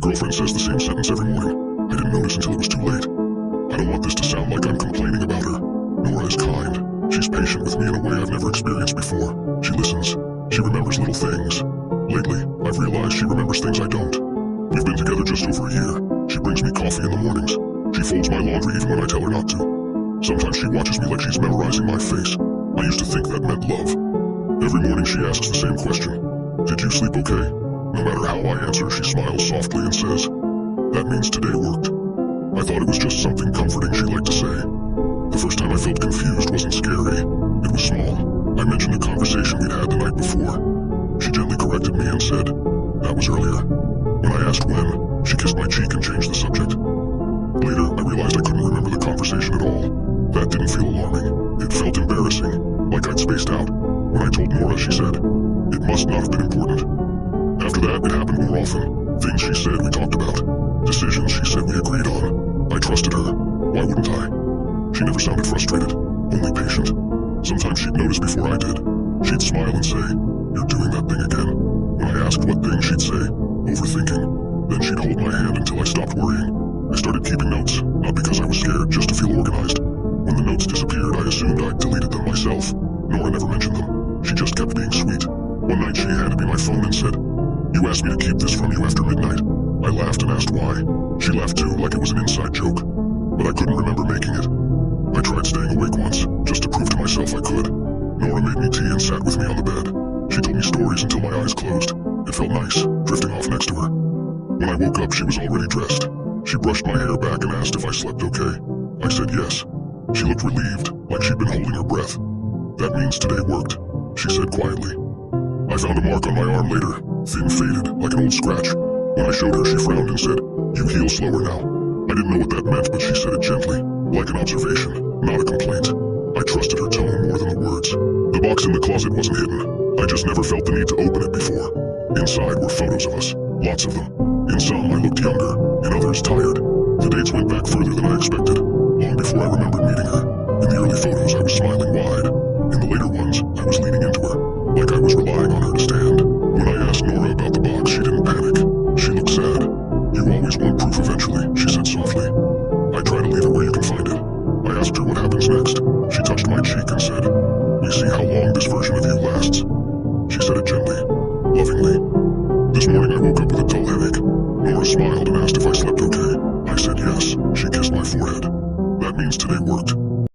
My girlfriend says the same sentence every morning. I didn't notice until it was too late. I don't want this to sound like I'm complaining about her. Nora is kind. She's patient with me in a way I've never experienced before. She listens. She remembers little things. Lately, I've realized she remembers things I don't. We've been together just over a year. She brings me coffee in the mornings. She folds my laundry even when I tell her not to. Sometimes she watches me like she's memorizing my face. I used to think that meant love. Every morning she asks the same question. Did you sleep okay? No matter how I answer, she smiles softly and says, that means today worked. I thought it was just something comforting she liked to say. The first time I felt confused wasn't scary. It was small. I mentioned a conversation we'd had the night before. She gently corrected me and said, that was earlier. When I asked when, she kissed my cheek and changed the subject. Later, I realized I couldn't remember the conversation at all. That didn't feel alarming. It felt embarrassing, like I'd spaced out. When I told Nora, she said, it must not have been important. After that, it happened more often. Things she said we talked about. Decisions she said we agreed on. I trusted her. Why wouldn't I? She never sounded frustrated, only patient. Sometimes she'd notice before I did. She'd smile and say, you're doing that thing again. When I asked what thing, she'd say, overthinking. Then she'd hold my hand until I stopped worrying. I started keeping notes, not because I was scared, just to feel organized. When the notes disappeared, I assumed I'd deleted them myself. Nora never mentioned them. She just kept being sweet. One night she handed me my phone and said, you asked me to keep this from you after midnight. I laughed and asked why. She laughed too, like it was an inside joke. But I couldn't remember making it. I tried staying awake once, just to prove to myself I could. Nora made me tea and sat with me on the bed. She told me stories until my eyes closed. It felt nice, drifting off next to her. When I woke up, she was already dressed. She brushed my hair back and asked if I slept okay. I said yes. She looked relieved, like she'd been holding her breath. That means today worked, she said quietly. I found a mark on my arm later, thin, faded, like an old scratch. When I showed her, she frowned and said, you heal slower now. I didn't know what that meant, but she said it gently, like an observation, not a complaint. I trusted her tone more than the words. The box in the closet wasn't hidden. I just never felt the need to open it before. Inside were photos of us, lots of them. In some, I looked younger, in others, tired. The dates went back further than I expected, long before I remembered meeting her. In the early photos, I was smiling wide. In the later ones, I was leaning into her, like I was relying on her to stand. When I asked Nora about the box, she didn't panic. She looked sad. You always want proof eventually, she said softly. I try to leave it where you can find it. I asked her what happens next. She touched my cheek and said, we see how long this version of you lasts. She said it gently, lovingly. This morning I woke up with a dull headache. Nora smiled and asked if I slept okay. I said yes. She kissed my forehead. That means today worked.